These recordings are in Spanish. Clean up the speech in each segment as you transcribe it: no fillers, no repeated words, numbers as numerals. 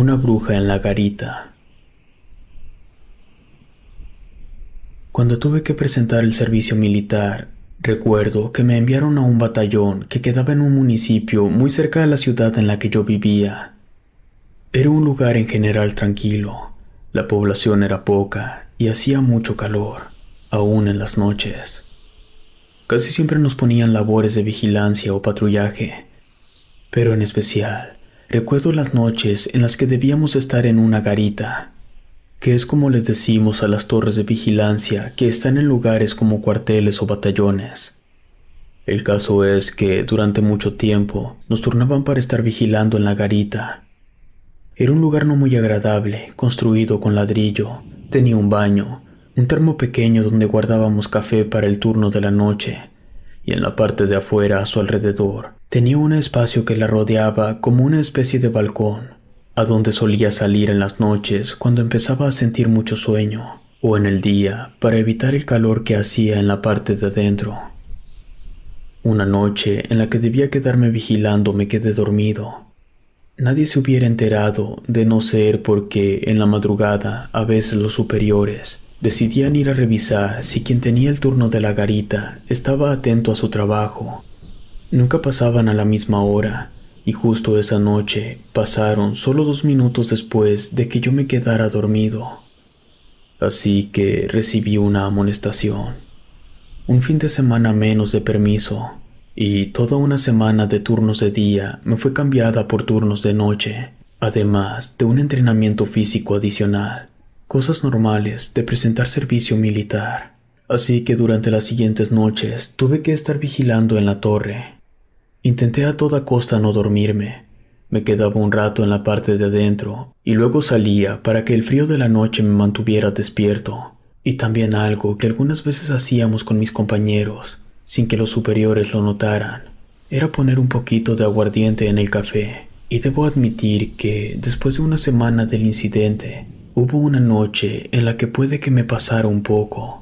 Una bruja en la garita. Cuando tuve que presentar el servicio militar, recuerdo que me enviaron a un batallón que quedaba en un municipio muy cerca de la ciudad en la que yo vivía. Era un lugar en general tranquilo, la población era poca y hacía mucho calor, aún en las noches. Casi siempre nos ponían labores de vigilancia o patrullaje, pero en especial recuerdo las noches en las que debíamos estar en una garita, que es como le decimos a las torres de vigilancia que están en lugares como cuarteles o batallones. El caso es que durante mucho tiempo nos turnaban para estar vigilando en la garita. Era un lugar no muy agradable, construido con ladrillo, tenía un baño, un termo pequeño donde guardábamos café para el turno de la noche, y en la parte de afuera a su alrededor tenía un espacio que la rodeaba como una especie de balcón, a donde solía salir en las noches cuando empezaba a sentir mucho sueño, o en el día para evitar el calor que hacía en la parte de adentro. Una noche en la que debía quedarme vigilando me quedé dormido. Nadie se hubiera enterado de no ser porque en la madrugada a veces los superiores decidían ir a revisar si quien tenía el turno de la garita estaba atento a su trabajo. Nunca pasaban a la misma hora, y justo esa noche pasaron solo 2 minutos después de que yo me quedara dormido. Así que recibí una amonestación, un fin de semana menos de permiso, y toda una semana de turnos de día me fue cambiada por turnos de noche, además de un entrenamiento físico adicional, cosas normales de presentar servicio militar. Así que durante las siguientes noches tuve que estar vigilando en la torre. Intenté a toda costa no dormirme. Me quedaba un rato en la parte de adentro y luego salía para que el frío de la noche me mantuviera despierto. Y también algo que algunas veces hacíamos con mis compañeros, sin que los superiores lo notaran, era poner un poquito de aguardiente en el café. Y debo admitir que, después de una semana del incidente, hubo una noche en la que puede que me pasara un poco.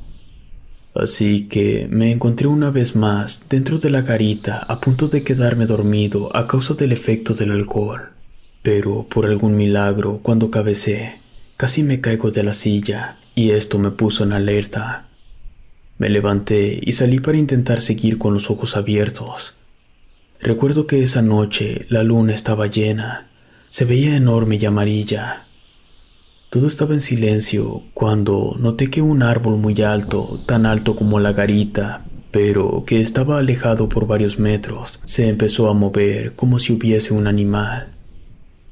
Así que me encontré una vez más dentro de la garita a punto de quedarme dormido a causa del efecto del alcohol. Pero por algún milagro, cuando cabecé, casi me caigo de la silla y esto me puso en alerta. Me levanté y salí para intentar seguir con los ojos abiertos. Recuerdo que esa noche la luna estaba llena, se veía enorme y amarilla. Todo estaba en silencio cuando noté que un árbol muy alto, tan alto como la garita, pero que estaba alejado por varios metros, se empezó a mover como si hubiese un animal.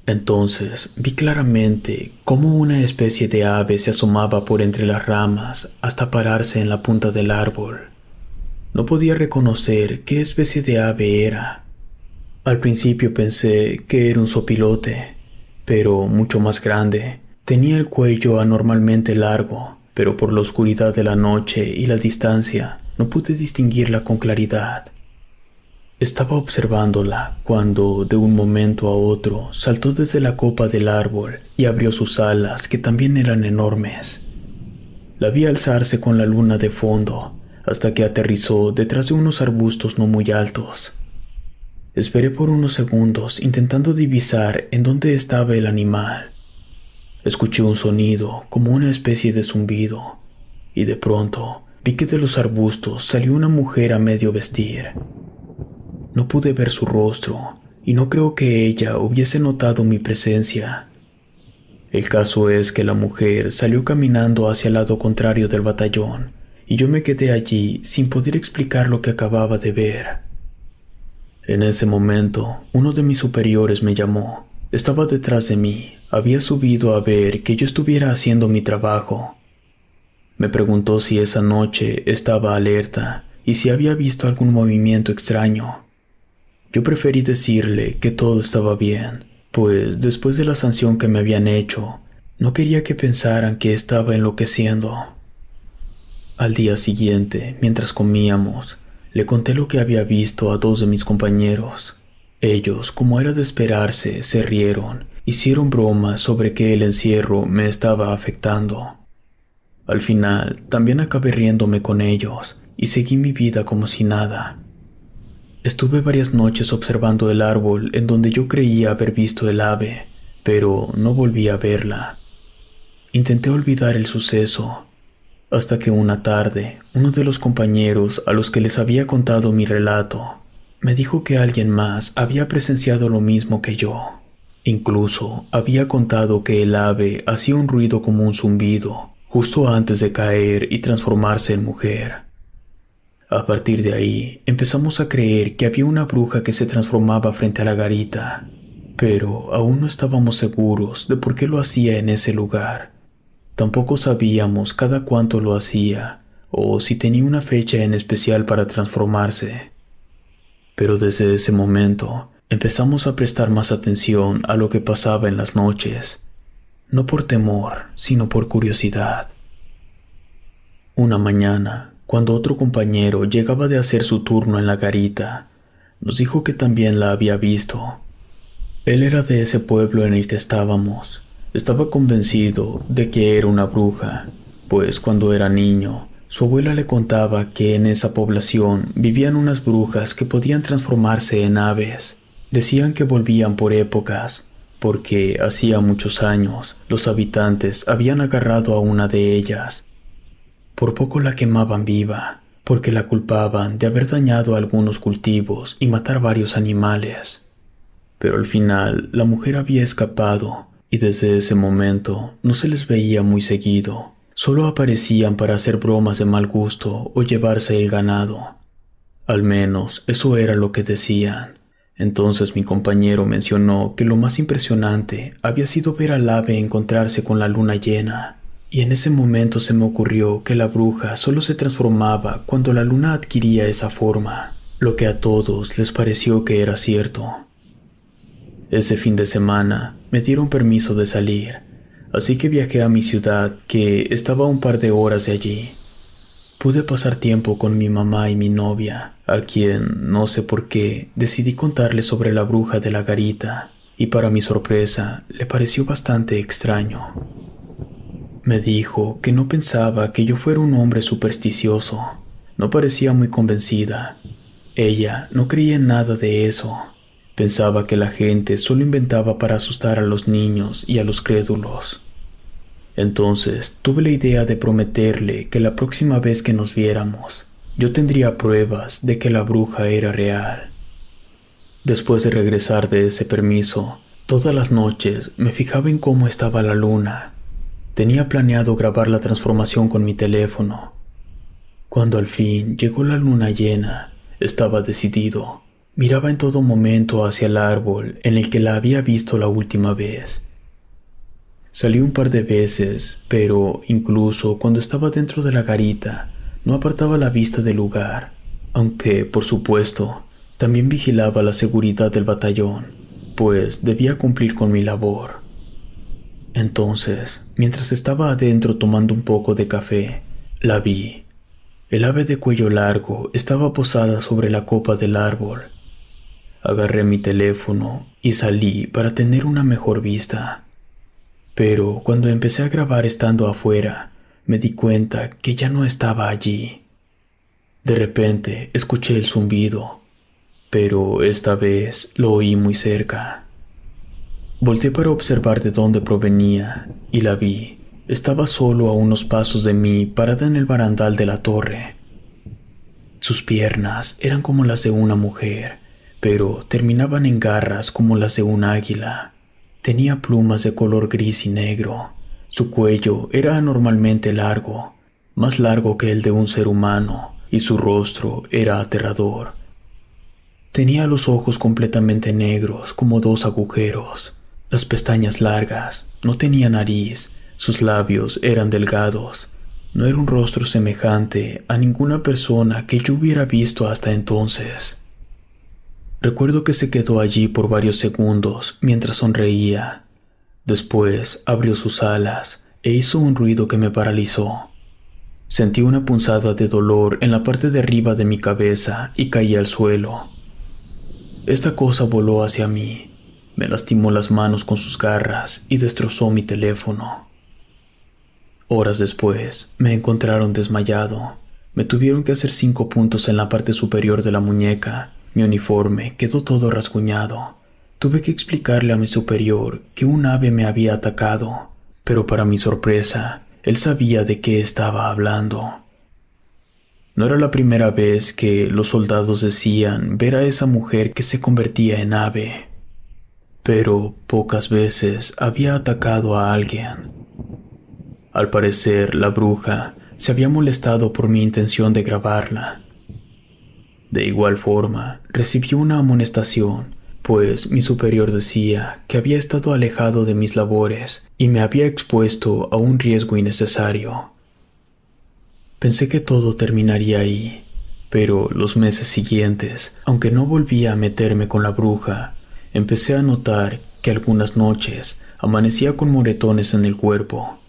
Entonces vi claramente cómo una especie de ave se asomaba por entre las ramas hasta pararse en la punta del árbol. No podía reconocer qué especie de ave era. Al principio pensé que era un zopilote, pero mucho más grande. Tenía el cuello anormalmente largo, pero por la oscuridad de la noche y la distancia no pude distinguirla con claridad. Estaba observándola cuando, de un momento a otro, saltó desde la copa del árbol y abrió sus alas, que también eran enormes. La vi alzarse con la luna de fondo, hasta que aterrizó detrás de unos arbustos no muy altos. Esperé por unos segundos intentando divisar en dónde estaba el animal. Escuché un sonido como una especie de zumbido, y de pronto vi que de los arbustos salió una mujer a medio vestir. No pude ver su rostro, y no creo que ella hubiese notado mi presencia. El caso es que la mujer salió caminando hacia el lado contrario del batallón, y yo me quedé allí sin poder explicar lo que acababa de ver. En ese momento, uno de mis superiores me llamó. Estaba detrás de mí, había subido a ver que yo estuviera haciendo mi trabajo. Me preguntó si esa noche estaba alerta y si había visto algún movimiento extraño. Yo preferí decirle que todo estaba bien, pues después de la sanción que me habían hecho, no quería que pensaran que estaba enloqueciendo. Al día siguiente, mientras comíamos, le conté lo que había visto a 2 de mis compañeros. Ellos, como era de esperarse, se rieron, hicieron bromas sobre que el encierro me estaba afectando. Al final, también acabé riéndome con ellos y seguí mi vida como si nada. Estuve varias noches observando el árbol en donde yo creía haber visto el ave, pero no volví a verla. Intenté olvidar el suceso, hasta que una tarde, uno de los compañeros a los que les había contado mi relato, me dijo que alguien más había presenciado lo mismo que yo. Incluso había contado que el ave hacía un ruido como un zumbido, justo antes de caer y transformarse en mujer. A partir de ahí, empezamos a creer que había una bruja que se transformaba frente a la garita, pero aún no estábamos seguros de por qué lo hacía en ese lugar. Tampoco sabíamos cada cuánto lo hacía, o si tenía una fecha en especial para transformarse. Pero desde ese momento, empezamos a prestar más atención a lo que pasaba en las noches, no por temor, sino por curiosidad. Una mañana, cuando otro compañero llegaba de hacer su turno en la garita, nos dijo que también la había visto. Él era de ese pueblo en el que estábamos. Estaba convencido de que era una bruja, pues cuando era niño, su abuela le contaba que en esa población vivían unas brujas que podían transformarse en aves. Decían que volvían por épocas, porque hacía muchos años los habitantes habían agarrado a una de ellas. Por poco la quemaban viva, porque la culpaban de haber dañado algunos cultivos y matar varios animales. Pero al final la mujer había escapado, y desde ese momento no se les veía muy seguido. Solo aparecían para hacer bromas de mal gusto o llevarse el ganado. Al menos eso era lo que decían. Entonces mi compañero mencionó que lo más impresionante había sido ver al ave encontrarse con la luna llena. Y en ese momento se me ocurrió que la bruja solo se transformaba cuando la luna adquiría esa forma, lo que a todos les pareció que era cierto. Ese fin de semana me dieron permiso de salir, así que viajé a mi ciudad, que estaba a un par de horas de allí. Pude pasar tiempo con mi mamá y mi novia, a quien, no sé por qué, decidí contarle sobre la bruja de la garita, y para mi sorpresa, le pareció bastante extraño. Me dijo que no pensaba que yo fuera un hombre supersticioso. No parecía muy convencida. Ella no creía en nada de eso. Pensaba que la gente solo inventaba para asustar a los niños y a los crédulos. Entonces tuve la idea de prometerle que la próxima vez que nos viéramos, yo tendría pruebas de que la bruja era real. Después de regresar de ese permiso, todas las noches me fijaba en cómo estaba la luna. Tenía planeado grabar la transformación con mi teléfono. Cuando al fin llegó la luna llena, estaba decidido. Miraba en todo momento hacia el árbol en el que la había visto la última vez. Salí un par de veces, pero incluso cuando estaba dentro de la garita, no apartaba la vista del lugar, aunque, por supuesto, también vigilaba la seguridad del batallón, pues debía cumplir con mi labor. Entonces, mientras estaba adentro tomando un poco de café, la vi. El ave de cuello largo estaba posada sobre la copa del árbol. Agarré mi teléfono y salí para tener una mejor vista. Pero cuando empecé a grabar estando afuera, me di cuenta que ya no estaba allí. De repente escuché el zumbido, pero esta vez lo oí muy cerca. Volteé para observar de dónde provenía y la vi. Estaba solo a unos pasos de mí, parada en el barandal de la torre. Sus piernas eran como las de una mujer, pero terminaban en garras como las de un águila. Tenía plumas de color gris y negro. Su cuello era anormalmente largo, más largo que el de un ser humano, y su rostro era aterrador. Tenía los ojos completamente negros, como dos agujeros, las pestañas largas, no tenía nariz, sus labios eran delgados. No era un rostro semejante a ninguna persona que yo hubiera visto hasta entonces. Recuerdo que se quedó allí por varios segundos mientras sonreía. Después abrió sus alas e hizo un ruido que me paralizó. Sentí una punzada de dolor en la parte de arriba de mi cabeza y caí al suelo. Esta cosa voló hacia mí, me lastimó las manos con sus garras y destrozó mi teléfono. Horas después, me encontraron desmayado. Me tuvieron que hacer 5 puntos en la parte superior de la muñeca. Mi uniforme quedó todo rasguñado. Tuve que explicarle a mi superior que un ave me había atacado, pero para mi sorpresa, él sabía de qué estaba hablando. No era la primera vez que los soldados decían ver a esa mujer que se convertía en ave, pero pocas veces había atacado a alguien. Al parecer, la bruja se había molestado por mi intención de grabarla. De igual forma, recibió una amonestación, pues mi superior decía que había estado alejado de mis labores y me había expuesto a un riesgo innecesario. Pensé que todo terminaría ahí, pero los meses siguientes, aunque no volvía a meterme con la bruja, empecé a notar que algunas noches amanecía con moretones en el cuerpo.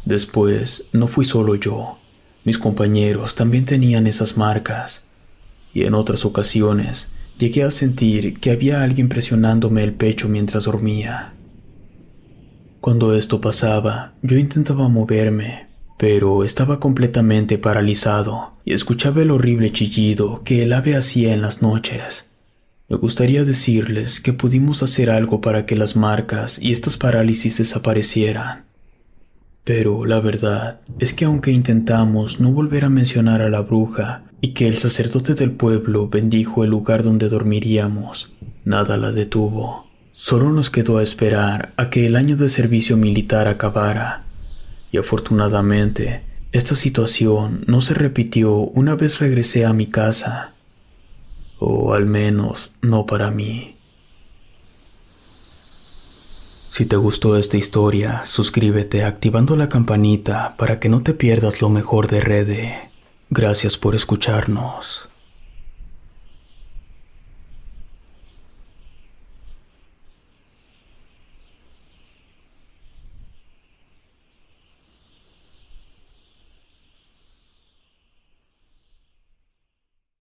Después, no fui solo yo. Mis compañeros también tenían esas marcas. Y en otras ocasiones, llegué a sentir que había alguien presionándome el pecho mientras dormía. Cuando esto pasaba, yo intentaba moverme, pero estaba completamente paralizado y escuchaba el horrible chillido que el ave hacía en las noches. Me gustaría decirles que pudimos hacer algo para que las marcas y estas parálisis desaparecieran. Pero la verdad es que aunque intentamos no volver a mencionar a la bruja y que el sacerdote del pueblo bendijo el lugar donde dormiríamos, nada la detuvo. Solo nos quedó a esperar a que el año de servicio militar acabara. Y afortunadamente, esta situación no se repitió una vez regresé a mi casa. O al menos no para mí. Si te gustó esta historia, suscríbete activando la campanita para que no te pierdas lo mejor de Rede. Gracias por escucharnos.